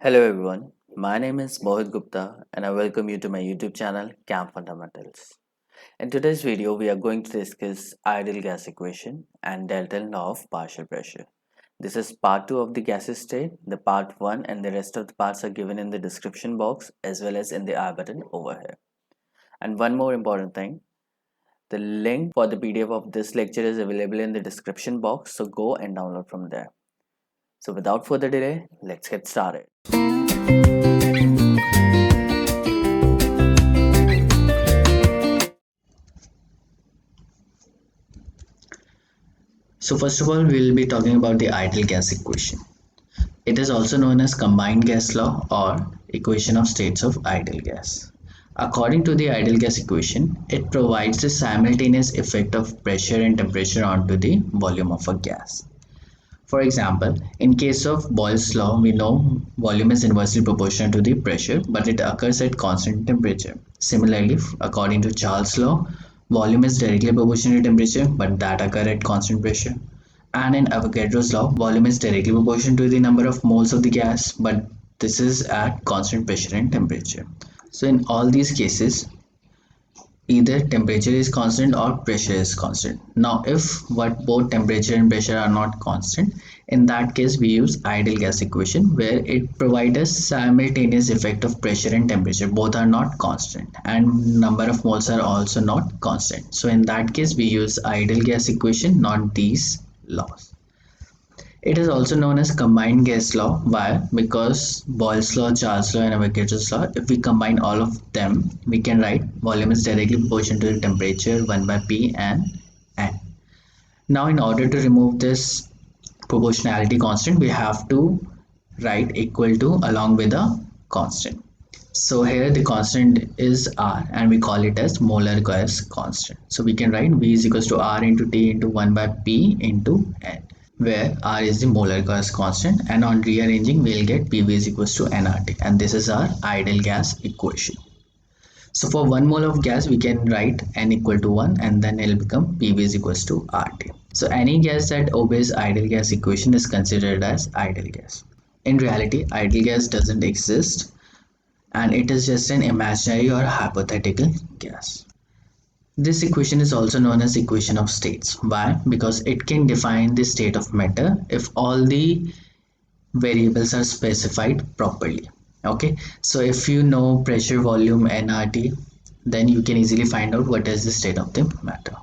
Hello everyone, my name is Mohit Gupta and I welcome you to my YouTube channel Camp Fundamentals. In today's video, we are going to discuss ideal gas equation and Dalton law of partial pressure. This is part 2 of the gaseous state. The part 1 and the rest of the parts are given in the description box as well as in the I button over here. And one more important thing, the link for the PDF of this lecture is available in the description box, so go and download from there. So without further delay, let's get started. So first of all, we'll be talking about the ideal gas equation. It is also known as combined gas law or equation of states of ideal gas. According to the ideal gas equation, it provides the simultaneous effect of pressure and temperature onto the volume of a gas. For example, in case of Boyle's law, we know volume is inversely proportional to the pressure, but it occurs at constant temperature. Similarly, according to Charles' law, volume is directly proportional to temperature, but that occur at constant pressure. And in Avogadro's law, volume is directly proportional to the number of moles of the gas, but this is at constant pressure and temperature. So in all these cases, either temperature is constant or pressure is constant. Now if what both temperature and pressure are not constant, in that case we use ideal gas equation where it provides a simultaneous effect of pressure and temperature. Both are not constant and number of moles are also not constant. So in that case we use ideal gas equation, not these laws. It is also known as combined gas law. Why? Because Boyle's law, Charles' law, and Avogadro's law, if we combine all of them, we can write volume is directly proportional to the temperature 1 by P and N. Now, in order to remove this proportionality constant, we have to write equal to along with a constant. So here the constant is R and we call it as molar gas constant. So we can write V is equals to R into T into 1 by P into N, where R is the molar gas constant, and on rearranging we'll get PV is equals to nRT, and this is our ideal gas equation. So for 1 mole of gas we can write N equal to 1 and then it'll become PV is equals to RT. So any gas that obeys ideal gas equation is considered as ideal gas. In reality, ideal gas doesn't exist and it is just an imaginary or hypothetical gas. This equation is also known as equation of states. Why? Because it can define the state of matter if all the variables are specified properly. Okay, so if you know pressure, volume, nRT, then you can easily find out what is the state of the matter.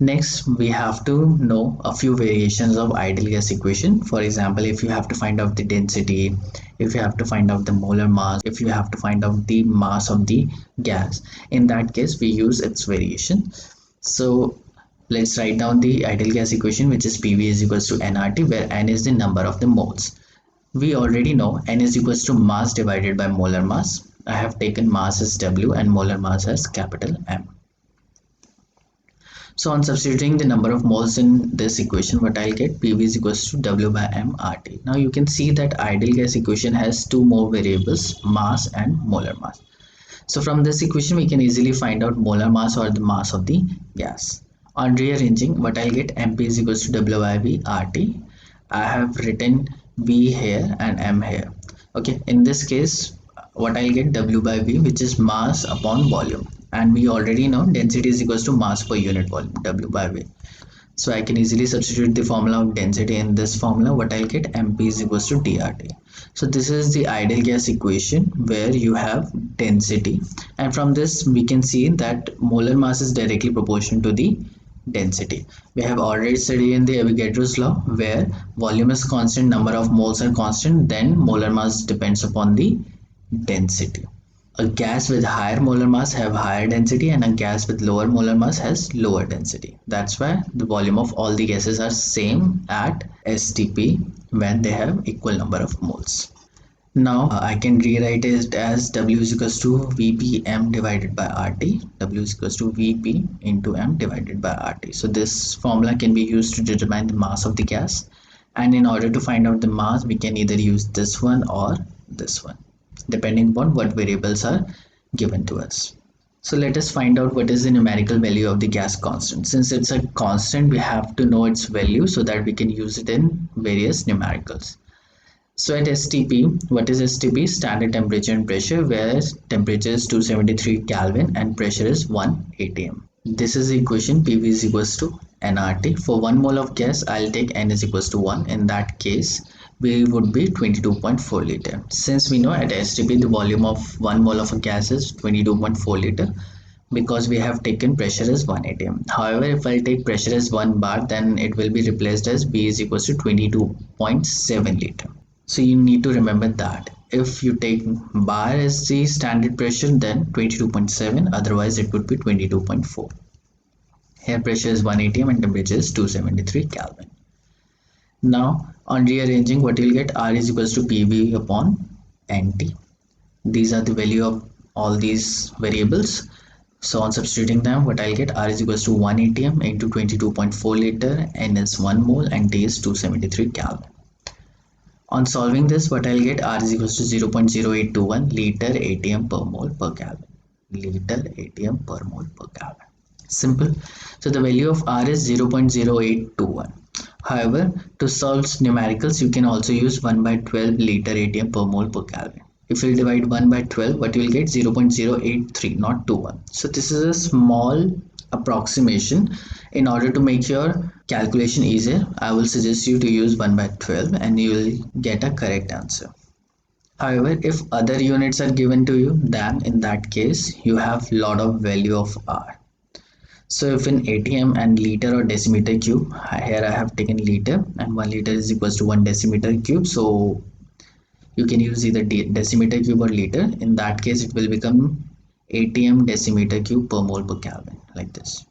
Next, we have to know a few variations of ideal gas equation. For example, if you have to find out the density, if you have to find out the molar mass, if you have to find out the mass of the gas, in that case we use its variation. So let's write down the ideal gas equation, which is PV is equals to nRT, where N is the number of the moles. We already know N is equals to mass divided by molar mass. I have taken mass as W and molar mass as capital M. So on substituting the number of moles in this equation, what I'll get, PV is equals to W by M RT. Now you can see that ideal gas equation has two more variables, mass and molar mass. So from this equation, we can easily find out molar mass or the mass of the gas. On rearranging, what I'll get, MP is equals to W by V RT. I have written V here and M here. Okay, in this case, what I'll get, W by V, which is mass upon volume, and we already know density is equals to mass per unit volume, W by V. So I can easily substitute the formula of density in this formula. What I'll get, MP is equals to DRT. So this is the ideal gas equation where you have density, and from this we can see that molar mass is directly proportional to the density. We have already studied in the Avogadro's law where volume is constant, number of moles are constant, then molar mass depends upon the density. A gas with higher molar mass have higher density and a gas with lower molar mass has lower density. That's why the volume of all the gases are same at STP when they have equal number of moles. Now I can rewrite it as W is equals to Vp M divided by RT. W is equals to Vp into M divided by RT. So this formula can be used to determine the mass of the gas, and in order to find out the mass we can either use this one or this one, depending upon what variables are given to us. So let us find out what is the numerical value of the gas constant. Since it's a constant, we have to know its value so that we can use it in various numericals. So at STP, what is STP? Standard temperature and pressure, where temperature is 273 Kelvin and pressure is 1 atm. This is the equation. PV is equals to nRT. For 1 mole of gas, I'll take N is equals to 1. In that case, V would be 22.4 liter. Since we know at STP the volume of 1 mole of a gas is 22.4 liter, because we have taken pressure as 1 atm. However, if I take pressure as 1 bar, then it will be replaced as B is equals to 22.7 liter. So you need to remember that if you take bar as the standard pressure, then 22.7, otherwise it would be 22.4. Here pressure is 1 atm and temperature is 273 Kelvin. Now on rearranging, what you'll get, R is equals to PV upon NT. These are the value of all these variables. So on substituting them, what I'll get, R is equals to 1 atm into 22.4 liter, N is 1 mole and T is 273 Kelvin. On solving this, what I'll get, R is equals to 0.0821 liter atm per mole per Kelvin. Liter atm per mole per Kelvin. Simple. So the value of R is 0.0821. However, to solve numericals, you can also use 1 by 12 liter atm per mole per Kelvin. If you divide 1 by 12, what you will get, 0.083, not 21. So this is a small approximation. In order to make your calculation easier, I will suggest you to use 1 by 12 and you will get a correct answer. However, if other units are given to you, then in that case, you have lot of value of R. So if in atm and liter or decimeter cube, here I have taken liter and 1 liter is equals to 1 decimeter cube. So you can use either decimeter cube or liter. In that case, it will become atm decimeter cube per mole per Kelvin, like this.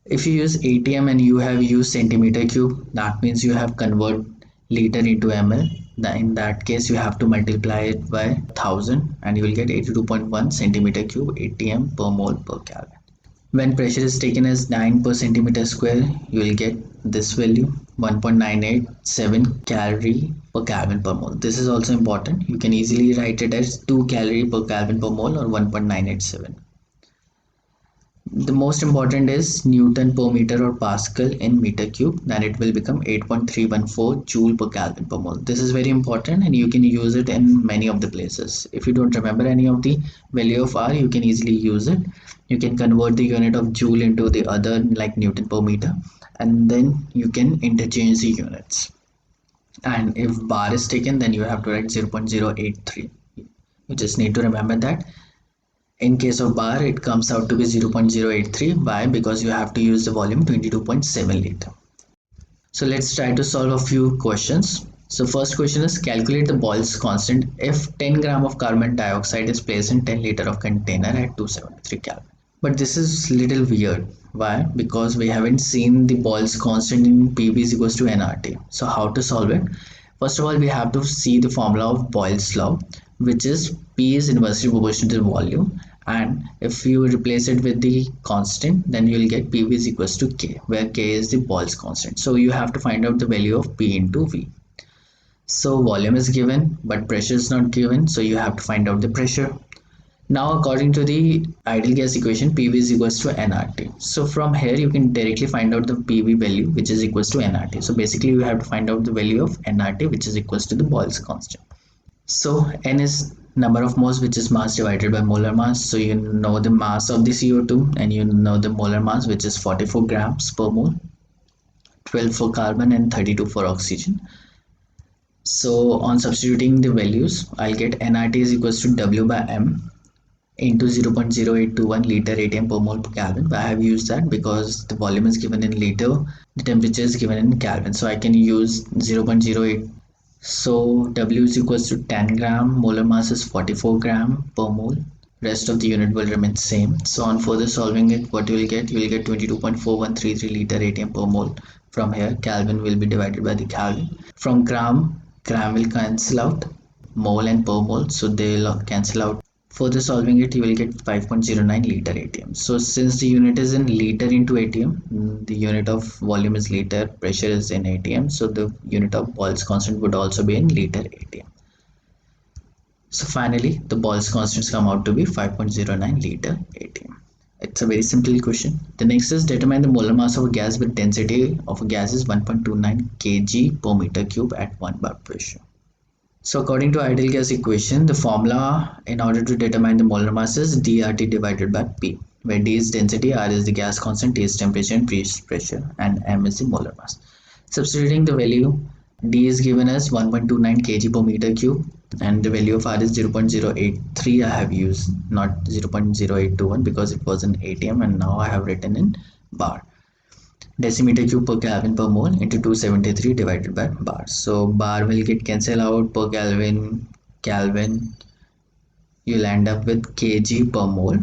If you use atm and you have used centimeter cube, that means you have convert liter into ml. In that case, you have to multiply it by 1000 and you will get 82.1 centimeter cube atm per mole per Kelvin. When pressure is taken as 9 per centimeter square, you will get this value, 1.987 calorie per Kelvin per mole. This is also important. You can easily write it as 2 calorie per Kelvin per mole or 1.987. The most important is Newton per meter or Pascal in meter cube, then it will become 8.314 joule per Kelvin per mole. This is very important and you can use it in many of the places. If you don't remember any of the value of R, you can easily use it. You can convert the unit of joule into the other, like Newton per meter, and then you can interchange the units. And if bar is taken, then you have to write 0.083. You just need to remember that. In case of bar, it comes out to be 0.083. Why? Because you have to use the volume 22.7 liter. So let's try to solve a few questions. So first question is, calculate the Boyle's constant if 10 gram of carbon dioxide is placed in 10 liter of container at 273 Kelvin. But this is little weird. Why? Because we haven't seen the Boyle's constant in PV is equals to nRT. So how to solve it? First of all, we have to see the formula of Boyle's law, which is P is inversely proportional to the volume, and if you replace it with the constant, then you will get PV is equals to K, where K is the Boyle's constant. So you have to find out the value of P into V. So volume is given, but pressure is not given, so you have to find out the pressure. Now according to the ideal gas equation, PV is equals to nRT. So from here you can directly find out the PV value, which is equals to nRT. So basically you have to find out the value of nRT, which is equals to the Boyle's constant. So N is number of moles, which is mass divided by molar mass. So you know the mass of the CO2 and you know the molar mass, which is 44 grams per mole, 12 for carbon and 32 for oxygen. So on substituting the values, I'll get nRT is equals to W by M into 0.0821 liter atm per mole per Kelvin. I have used that because the volume is given in liter, the temperature is given in Kelvin. So I can use 0.08. So W is equals to 10 gram, molar mass is 44 gram per mole. Rest of the unit will remain same. So on further solving it, what you will get? You will get 22.4133 liter atm per mole. From here, Kelvin will be divided by the Kelvin. From gram will cancel out, mole and per mole, so they'll cancel out. Further solving it, you will get 5.09 liter atm. So since the unit is in liter into atm, the unit of volume is liter, pressure is in atm, so the unit of Boyle's constant would also be in liter atm. So finally, the Boyle's constants come out to be 5.09 liter atm. It's a very simple question. The next is determine the molar mass of a gas with density of a gas is 1.29 kg per meter cube at 1 bar pressure. So according to ideal gas equation, the formula in order to determine the molar mass is dRT divided by P, where D is density, R is the gas constant, T is temperature and P is pressure, and M is the molar mass. Substituting the value, D is given as 1.29 kg per meter cube, and the value of R is 0.083. I have used not 0.0821 because it was in ATM, and now I have written in bar. Decimeter cube per Kelvin per mole into 273 divided by bar. So bar will get cancelled out per Kelvin. You'll end up with kg per mole.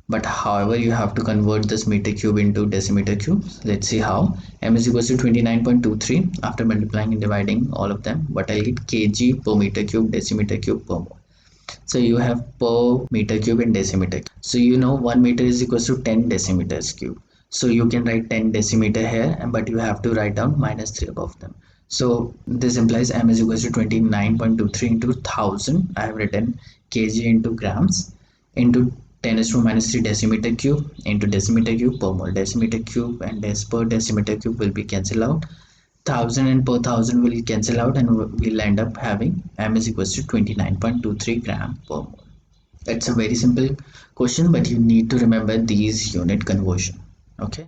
But however, you have to convert this meter cube into decimeter cube. Let's see how. M is equals to 29.23. After multiplying and dividing all of them, but I'll get kg per meter cube, decimeter cube per mole. So you have per meter cube and decimeter. So you know 1 meter is equals to 10 decimeters cube. So you can write 10 decimeter here, but you have to write down -3 above them. So this implies M is equals to 29.23 into 1000. I have written kg into grams into 10 is to minus 3 decimeter cube into decimeter cube per mole. Decimeter cube and per decimeter cube will be cancelled out. 1000 and per 1000 will cancel out, and we'll end up having M is equals to 29.23 gram per mole. It's a very simple question, but you need to remember these unit conversion. Okay.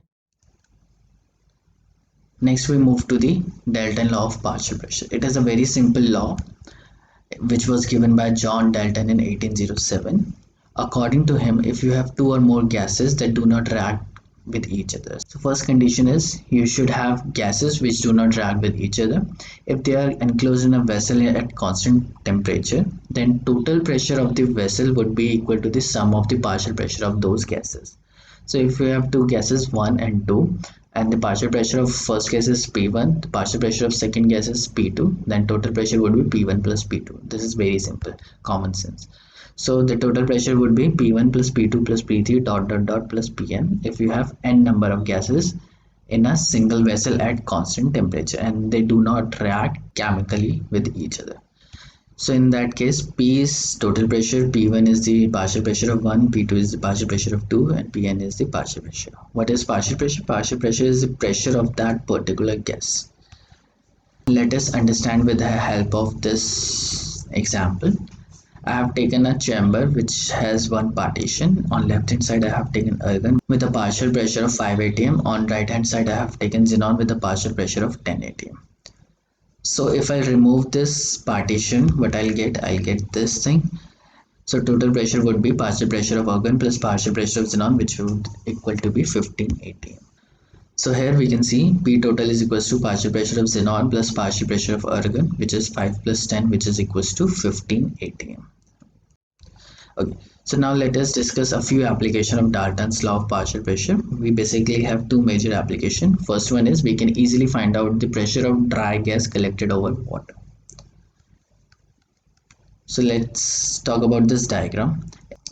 Next we move to the Dalton law of partial pressure. It is a very simple law which was given by John Dalton in 1807. According to him, if you have two or more gases that do not react with each other. So first condition is you should have gases which do not react with each other. If they are enclosed in a vessel at constant temperature, then total pressure of the vessel would be equal to the sum of the partial pressure of those gases. So if you have two gases 1 and 2, and the partial pressure of first gas is P1, the partial pressure of second gas is P2, then total pressure would be P1 plus P2. This is very simple, common sense. So the total pressure would be P1 plus P2 plus P3 dot plus Pn if you have n number of gases in a single vessel at constant temperature and they do not react chemically with each other. So in that case, P is total pressure, P1 is the partial pressure of 1, P2 is the partial pressure of 2, and Pn is the partial pressure. What is partial pressure? Partial pressure is the pressure of that particular gas. Let us understand with the help of this example. I have taken a chamber which has one partition. On left hand side I have taken argon with a partial pressure of 5 atm. On right hand side I have taken xenon with a partial pressure of 10 atm. So if I remove this partition, what I'll get this thing. So total pressure would be partial pressure of argon plus partial pressure of xenon, which would equal to be 15 atm. So here we can see P total is equals to partial pressure of xenon plus partial pressure of argon, which is 5 plus 10, which is equals to 15 atm. Okay, so now let us discuss a few applications of Dalton's law of partial pressure. We basically have two major applications. First one is we can easily find out the pressure of dry gas collected over water. So let's talk about this diagram.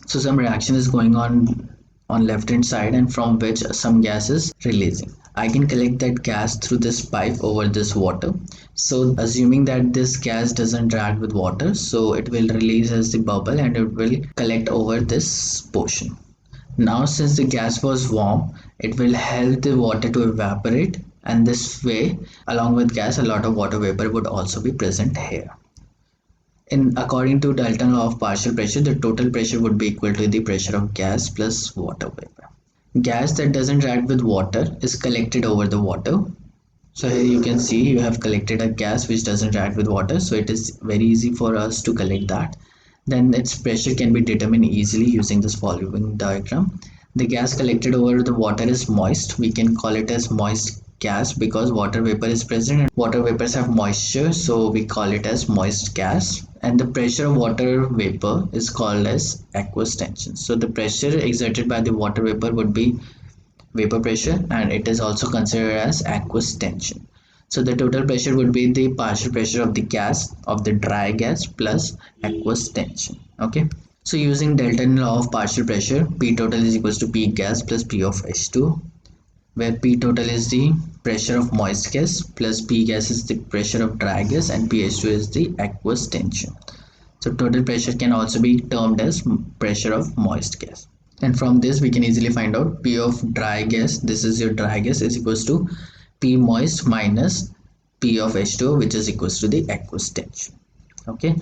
So some reaction is going on left hand side and from which some gas is releasing. I can collect that gas through this pipe over this water. So assuming that this gas doesn't react with water, so it will release as the bubble and it will collect over this portion. Now since the gas was warm, it will help the water to evaporate, and this way along with gas a lot of water vapor would also be present here. According to Dalton law of partial pressure, the total pressure would be equal to the pressure of gas plus water vapor. Gas that doesn't react with water is collected over the water. So here you can see you have collected a gas which doesn't react with water, so it is very easy for us to collect that. Then its pressure can be determined easily using this following diagram. The gas collected over the water is moist. We can call it as moist gas because water vapor is present and water vapors have moisture, so we call it as moist gas. And the pressure of water vapor is called as aqueous tension. So the pressure exerted by the water vapor would be vapor pressure, and it is also considered as aqueous tension. So the total pressure would be the partial pressure of the gas, of the dry gas, plus aqueous tension. Okay, so using Dalton law of partial pressure, P total is equals to P gas plus P of H2, where P total is the pressure of moist gas plus P gas is the pressure of dry gas and pH2 is the aqueous tension. So total pressure can also be termed as pressure of moist gas. And from this we can easily find out P of dry gas, this is your dry gas, is equals to P moist minus P of H2O, which is equals to the aqueous tension. Okay,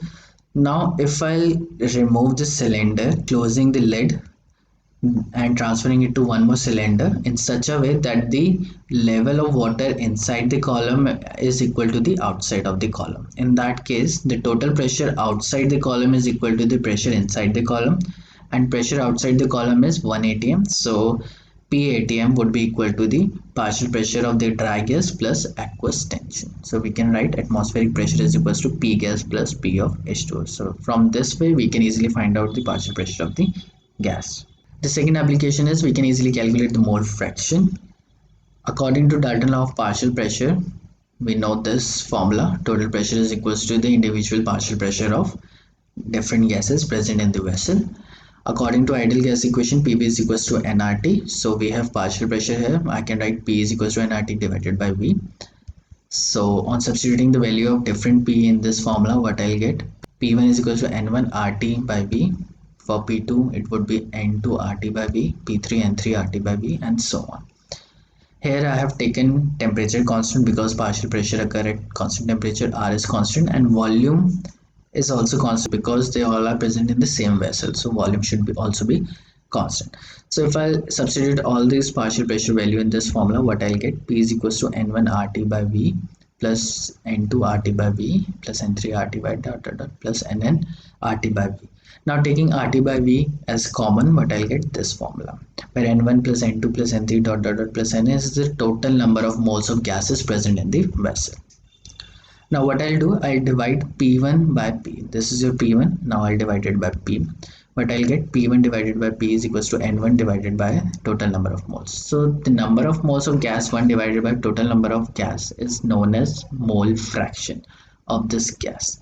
now if I'll remove the cylinder, closing the lid and transferring it to one more cylinder in such a way that the level of water inside the column is equal to the outside of the column. In that case, the total pressure outside the column is equal to the pressure inside the column, and pressure outside the column is 1 atm. So P atm would be equal to the partial pressure of the dry gas plus aqueous tension. So we can write atmospheric pressure is equals to P gas plus P of H2O. So from this way we can easily find out the partial pressure of the gas. The second application is we can easily calculate the mole fraction. According to Dalton law of partial pressure, we know this formula: total pressure is equals to the individual partial pressure of different gases present in the vessel. According to ideal gas equation, PV is equals to nRT. So we have partial pressure here. I can write P is equals to nRT divided by V. So on substituting the value of different P in this formula, what I'll get? P1 is equals to N1 RT by V. For P2, it would be N2 RT by V, P3 N3 RT by V, and so on. Here I have taken temperature constant because partial pressure occur at constant temperature, R is constant, and volume is also constant because they all are present in the same vessel. So volume should be also be constant. So if I substitute all these partial pressure value in this formula, what I'll get? P is equals to N1 RT by V plus N2 RT by V plus N3 RT by dot dot dot plus Nn RT by V. Now taking RT by V as common, but I'll get this formula where N1 plus N2 plus N3 dot dot dot plus N is the total number of moles of gases present in the vessel. Now what I'll do, I'll divide P1 by P. This is your P1. Now I'll divide it by P. But I'll get P1 divided by P is equals to N1 divided by total number of moles. So the number of moles of gas 1 divided by total number of gas is known as mole fraction of this gas.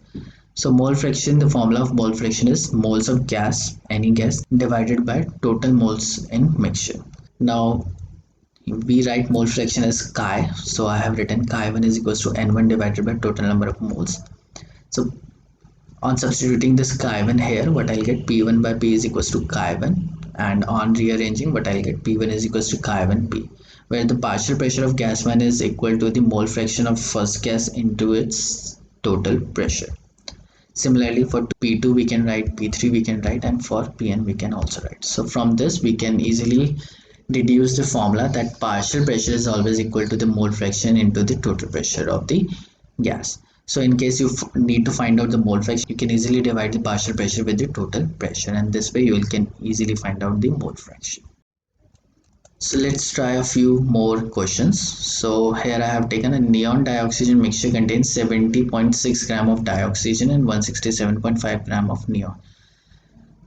So mole fraction, the formula of mole fraction is moles of gas, any gas, divided by total moles in mixture. Now we write mole fraction as chi, so I have written chi1 is equals to N1 divided by total number of moles. So on substituting this chi1 here, what I'll get? P1 by P is equals to chi1, and on rearranging, what I'll get? P1 is equals to chi1P, where the partial pressure of gas 1 is equal to the mole fraction of first gas into its total pressure. Similarly for P2 we can write, P3 we can write, and for Pn we can also write. So from this we can easily deduce the formula that partial pressure is always equal to the mole fraction into the total pressure of the gas. So in case you need to find out the mole fraction, you can easily divide the partial pressure with the total pressure, and this way you can easily find out the mole fraction. So let's try a few more questions. So here I have taken a neon dioxygen mixture contains 70.6 gram of dioxygen and 167.5 gram of neon.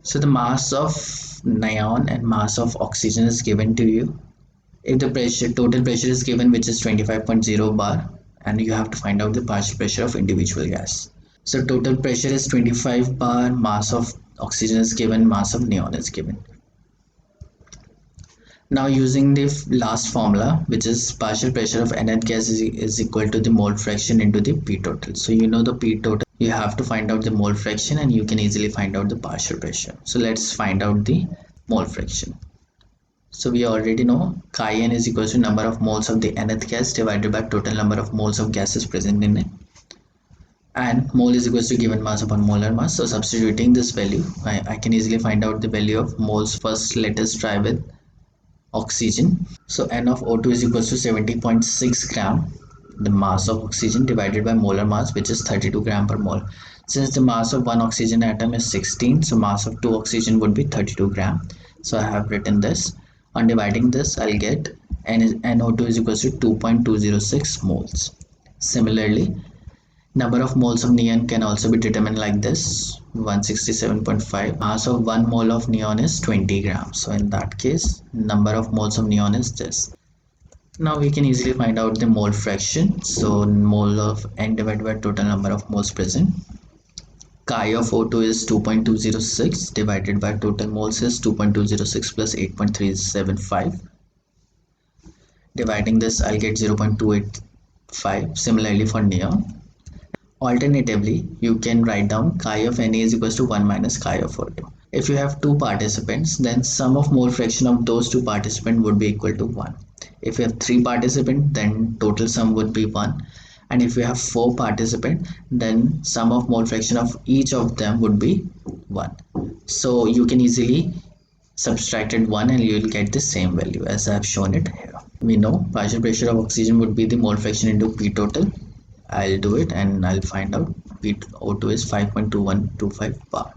So the mass of neon and mass of oxygen is given to you. If the total pressure is given, which is 25.0 bar, and you have to find out the partial pressure of individual gas. So total pressure is 25 bar, mass of oxygen is given, mass of neon is given. Now using the last formula, which is partial pressure of nth gas is equal to the mole fraction into the P total. So you know the P total, you have to find out the mole fraction, and you can easily find out the partial pressure. So let's find out the mole fraction. So we already know chi n is equal to number of moles of the nth gas divided by total number of moles of gases present in it, and mole is equal to given mass upon molar mass. So substituting this value, I can easily find out the value of moles. First let us try with oxygen. So N of O2 is equals to 70.6 gram, the mass of oxygen, divided by molar mass, which is 32 gram per mole. Since the mass of one oxygen atom is 16, so mass of two oxygen would be 32 gram. So I have written this. On dividing this, I'll get NO2 is equals to 2.206 moles. Similarly, number of moles of neon can also be determined like this: 167.5. Mass of 1 mole of neon is 20 grams. So in that case, number of moles of neon is this. Now we can easily find out the mole fraction. So mole of N divided by total number of moles present. Chi of O2 is 2.206 divided by total moles is 2.206 plus 8.375. Dividing this, I'll get 0.285. Similarly for neon. Alternatively, you can write down chi of Na is equals to 1 minus chi of O2. If you have two participants, then sum of mole fraction of those two participants would be equal to 1. If you have three participants, then total sum would be 1. And if you have four participants, then sum of mole fraction of each of them would be 1. So you can easily subtract it 1 and you will get the same value as I have shown it here. We know partial pressure of oxygen would be the mole fraction into P total. I'll do it and I'll find out PO2 is 5.2125 bar.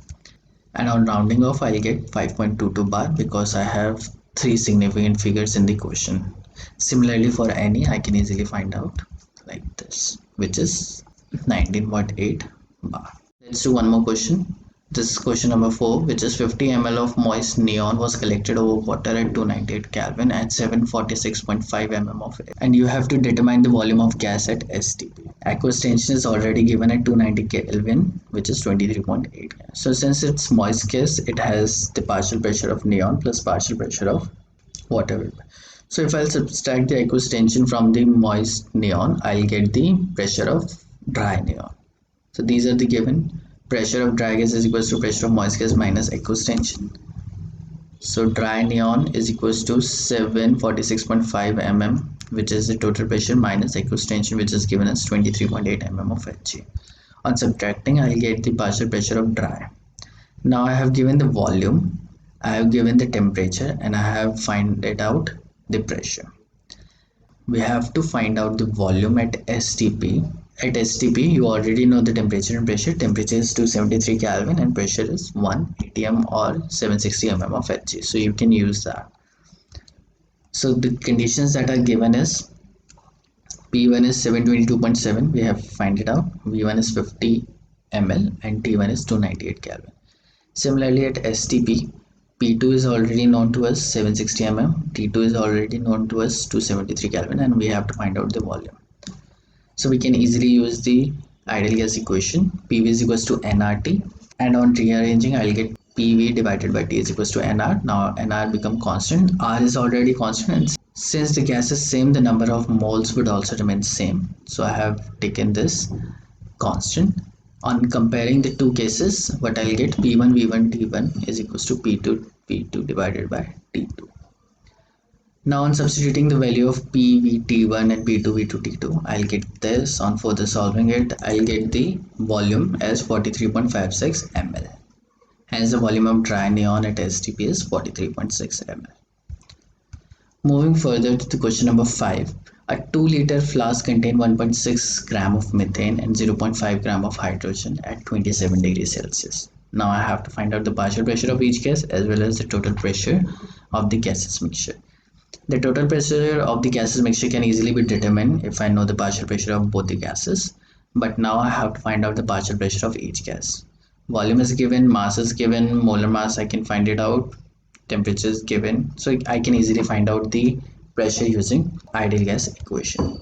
And on rounding off, I'll get 5.22 bar because I have three significant figures in the question. Similarly, for any, I can easily find out like this, which is 19.8 bar. Let's do one more question. This is question number 4, which is 50 ml of moist neon was collected over water at 298 Kelvin and 746.5 mm of air. And you have to determine the volume of gas at STP. Aqueous tension is already given at 290 Kelvin, which is 23.8. So since it's moist gas, it has the partial pressure of neon plus partial pressure of water. So if I'll subtract the aqueous tension from the moist neon, I'll get the pressure of dry neon. So these are the given. Pressure of dry gas is equals to pressure of moist gas minus aqueous tension. So dry neon is equals to 746.5 mm, which is the total pressure, minus aqueous tension, which is given as 23.8 mm of Hg. On subtracting, I'll get the partial pressure of dry. Now I have given the volume, I have given the temperature, and I have find it out the pressure. We have to find out the volume at STP. At STP, you already know the temperature and pressure. Temperature is 273 Kelvin and pressure is 1 atm or 760 mm of Hg. So you can use that. So the conditions that are given is P1 is 722.7. We have find it out. V1 is 50 ml and T1 is 298 Kelvin. Similarly, at STP, P2 is already known to us 760 mm, T2 is already known to us 273 Kelvin, and we have to find out the volume. So we can easily use the ideal gas equation. PV is equals to nRT, and on rearranging, I'll get PV divided by T is equals to nR. Now nR become constant, R is already constant, and since the gas is same, the number of moles would also remain same. So I have taken this constant. On comparing the two cases, what I'll get P1 V1 T1 is equals to P2 P2 divided by T2. Now on substituting the value of P V T1 and P2 V2 T2, I'll get this. On further solving it, I'll get the volume as 43.56 ml. Hence the volume of dry neon at STP is 43.6 ml. Moving further to the question number 5. A 2-liter flask contains 1.6 gram of methane and 0.5 gram of hydrogen at 27 degrees Celsius. Now I have to find out the partial pressure of each gas as well as the total pressure of the gases mixture. The total pressure of the gases mixture can easily be determined if I know the partial pressure of both the gases. But now I have to find out the partial pressure of each gas. Volume is given, mass is given, molar mass I can find it out, temperature is given. So I can easily find out the pressure using ideal gas equation.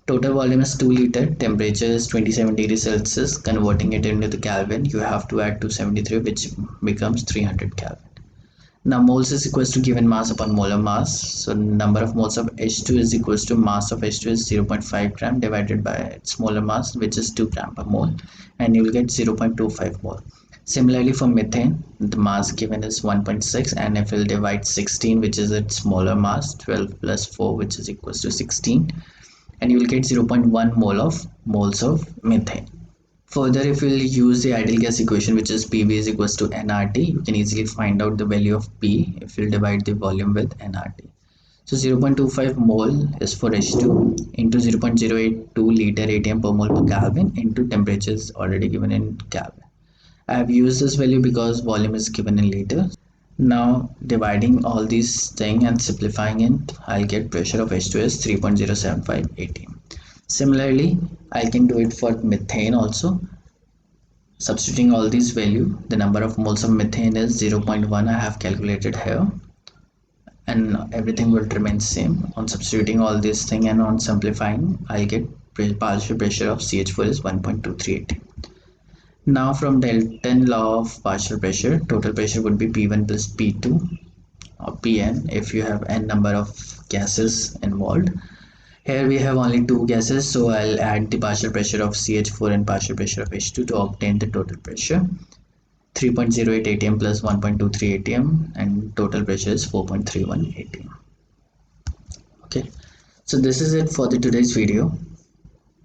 Total volume is 2 liter, temperature is 27 degrees Celsius. Converting it into the Kelvin, you have to add 273, which becomes 300 Kelvin. Now moles is equals to given mass upon molar mass. So number of moles of H2 is equals to mass of H2 is 0.5 gram divided by its molar mass, which is 2 gram per mole, and you will get 0.25 mole. Similarly for methane, the mass given is 1.6, and if we'll divide 16, which is its molar mass, 12 plus 4, which is equals to 16, and you will get 0.1 moles of methane. Further, if we'll use the ideal gas equation, which is PV is equals to nRT, you can easily find out the value of P if we'll divide the volume with nRT. So 0.25 mole is for H2 into 0.082 liter atm per mole per Kelvin into temperature is already given in Kelvin. I have used this value because volume is given in liter. Now dividing all these things and simplifying it, I'll get pressure of H2 as 3.075 atm. Similarly, I can do it for methane also. Substituting all these value, the number of moles of methane is 0.1. I have calculated here, and everything will remain same. On substituting all this thing and on simplifying, I'll get partial pressure of CH4 is 1.238. Now from Dalton law of partial pressure, total pressure would be P1 plus P2 or Pn if you have n number of gases involved. Here we have only two gases, so I'll add the partial pressure of CH4 and partial pressure of H2 to obtain the total pressure. 3.08 atm plus 1.23 atm, and total pressure is 4.31 atm. Okay, so this is it for the today's video.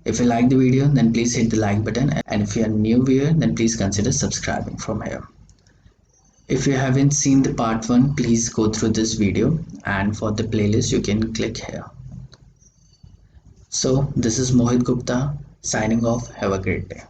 If you like the video, then please hit the like button, and if you are new viewer, then please consider subscribing from here. If you haven't seen the part 1, please go through this video, and for the playlist you can click here. So this is Mohit Gupta signing off. Have a great day.